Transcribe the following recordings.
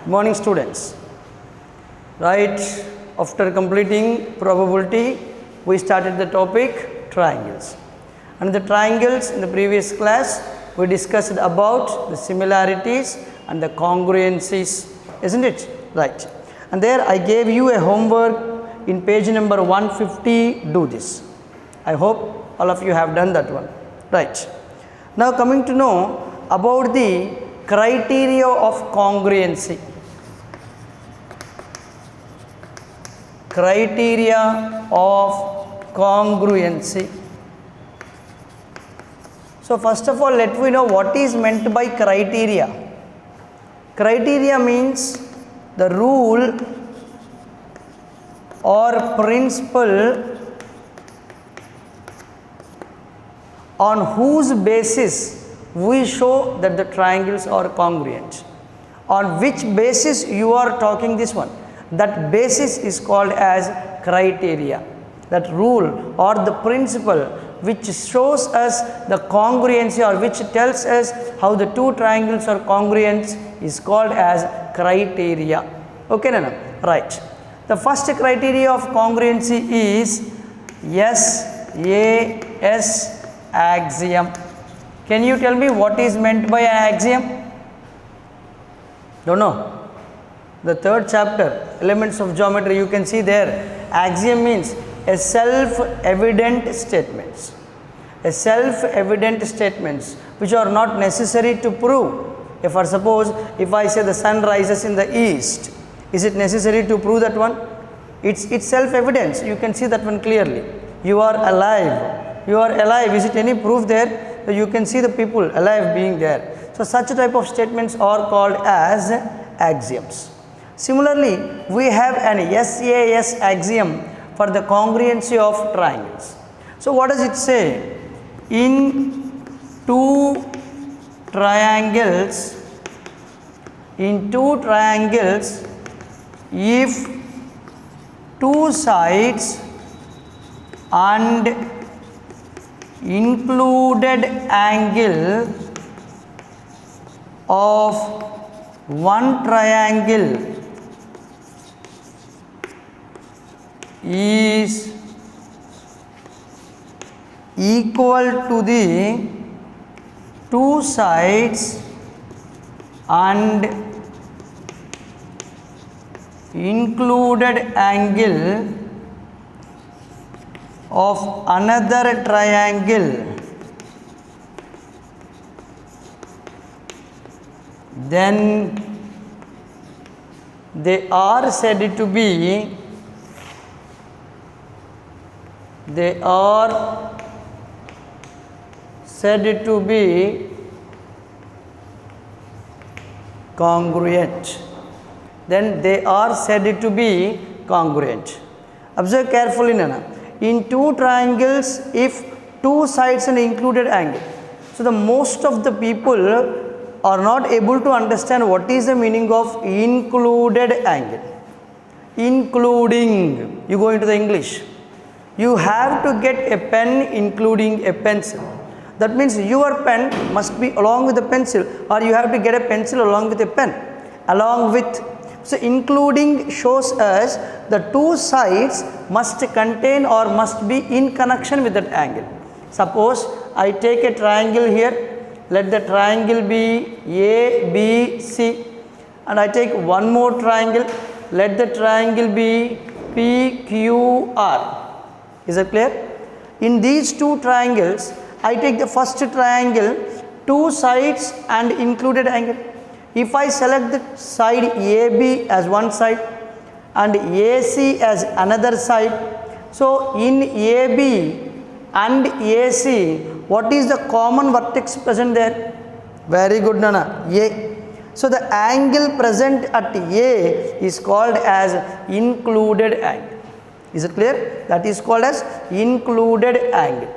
Morning students. Right, after completing probability, we started the topic triangles. And the triangles in the previous class, we discussed about the similarities and the congruencies, isn't it? Right. And there I gave you a homework in page number 150, do this. I hope all of you have done that one. Right. Now coming to know about the criteria of congruency. Criteria of congruency. So first of all, let me know what is meant by criteria. Criteria means the rule or principle on whose basis we show that the triangles are congruent. On which basis you are talking this one? That basis is called as criteria. That rule or the principle which shows us the congruency or which tells us how the two triangles are congruent is called as criteria. Okay, Nana? Right. The first criteria of congruency is SAS axiom. Can you tell me what is meant by an axiom? Don't know. The third chapter, Elements of Geometry, you can see there, axiom means a self-evident statements. A self-evident statements which are not necessary to prove. If for suppose, if I say the sun rises in the east, is it necessary to prove that one? It's self-evidence, you can see that one clearly. You are alive. You are alive, is it any proof there? So you can see the people alive being there. So such type of statements are called as axioms. Similarly, we have an SAS axiom for the congruency of triangles. So what does it say? In two triangles, if two sides and included angle of one triangle is equal to the two sides and included angle of another triangle, then they are said to be congruent. Then they are said to be congruent. Observe carefully, Nana. In two triangles, if two sides and included angle. So the most of the people are not able to understand what is the meaning of included angle. Including, you go into the English. You have to get a pen including a pencil. That means your pen must be along with the pencil, or you have to get a pencil along with a pen. Along with, so including shows us the two sides must contain or must be in connection with that angle. Suppose I take a triangle here, let the triangle be ABC, and I take one more triangle, let the triangle be PQR. Is that clear? In these two triangles, I take the first triangle, two sides and included angle. If I select the side AB as one side and AC as another side, so in AB and AC, what is the common vertex present there? Very good, Nana. A. So the angle present at A is called as included angle. Is it clear? That is called as included angle.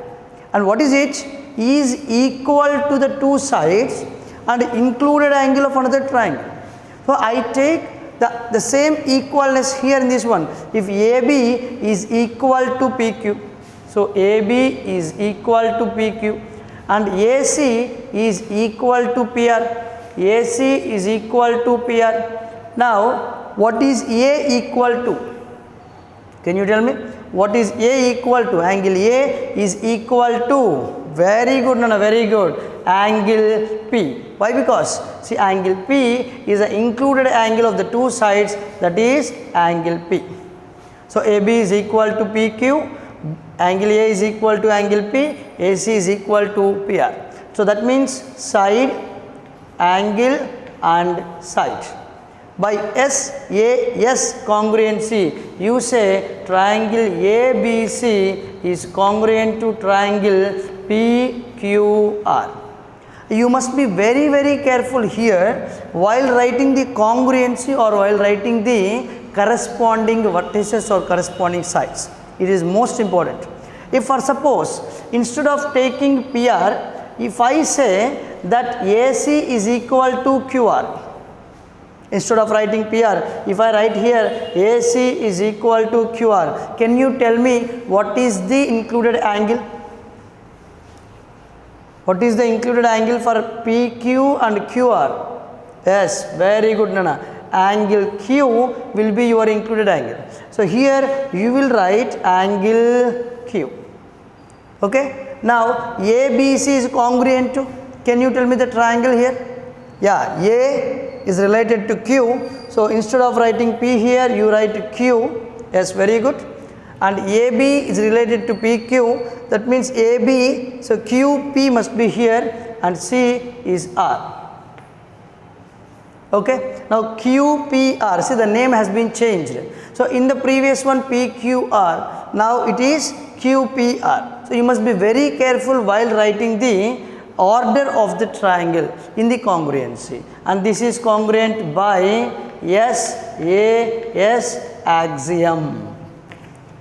And what is it? Is equal to the two sides and included angle of another triangle. So I take the same equalness here in this one. If AB is equal to PQ, so AB is equal to PQ and AC is equal to PR. AC is equal to PR. Now what is A equal to? Can you tell me what is A equal to? Angle A is equal to, very good Nana, very good, angle P. Why? Because see, angle P is an included angle of the two sides, that is angle P. So AB is equal to PQ, angle A is equal to angle P, AC is equal to PR. So that means side, angle and side. By SAS congruency, you say triangle ABC is congruent to triangle PQR. You must be very, very careful here while writing the congruency or while writing the corresponding vertices or corresponding sides. It is most important. If for suppose instead of taking PR, if I say that AC is equal to QR, instead of writing PR, if I write here AC is equal to QR, can you tell me what is the included angle? What is the included angle for PQ and QR? Yes, very good Nana. Angle Q will be your included angle. So here you will write angle Q. Okay. Now ABC is congruent to, can you tell me the triangle here? Yeah, A is related to Q. So instead of writing P here, you write Q. Yes, very good. And AB is related to PQ. That means AB, so QP must be here and C is R. Okay. Now QPR, see the name has been changed. So in the previous one PQR, now it is QPR. So you must be very careful while writing the order of the triangle in the congruency, and this is congruent by SAS axiom.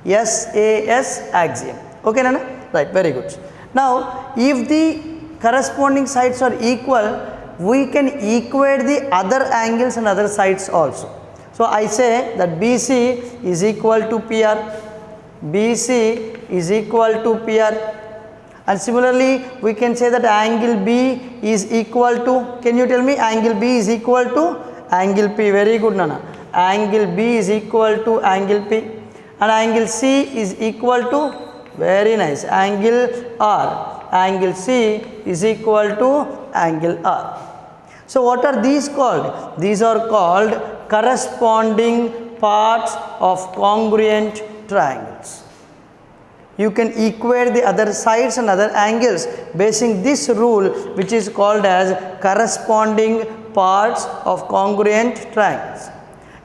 SAS axiom. Okay Nana? Right, very good. Now if the corresponding sides are equal, we can equate the other angles and other sides also. So I say that BC is equal to PR, BC is equal to PR, and similarly we can say that angle B is equal to, can you tell me angle B is equal to angle P? Very good Nana. Angle B is equal to angle P, and angle C is equal to, very nice, angle R. Angle C is equal to angle R. So what are these called? These are called corresponding parts of congruent triangles. You can equate the other sides and other angles basing this rule, which is called as corresponding parts of congruent triangles.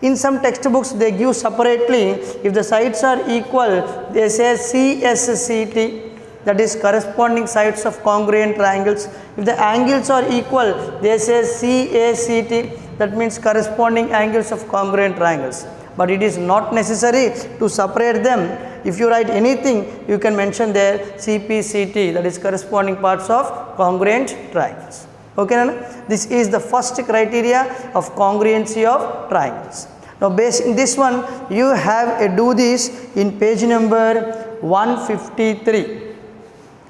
In some textbooks they give separately, if the sides are equal, they say CSCT, that is corresponding sides of congruent triangles. If the angles are equal, they say CACT, that means corresponding angles of congruent triangles. But it is not necessary to separate them. If you write anything, you can mention there CPCT, that is corresponding parts of congruent triangles. Okay Nana? This is the first criteria of congruency of triangles. Now based on this one, you have to do this in page number 153.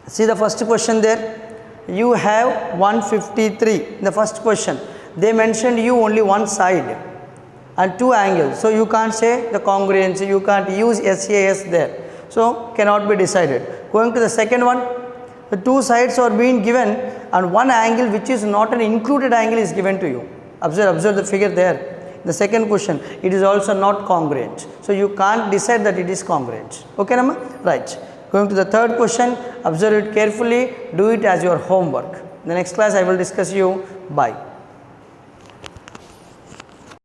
See the first question there. You have 153. The first question, they mentioned you only one side and two angles. So you can't say the congruency, you can't use SAS there. So cannot be decided. Going to the second one, the two sides are being given and one angle which is not an included angle is given to you. Observe the figure there. The second question, it is also not congruent. So you can't decide that it is congruent. Okay Nama? Right. Going to the third question, observe it carefully, do it as your homework. In the next class I will discuss you. Bye.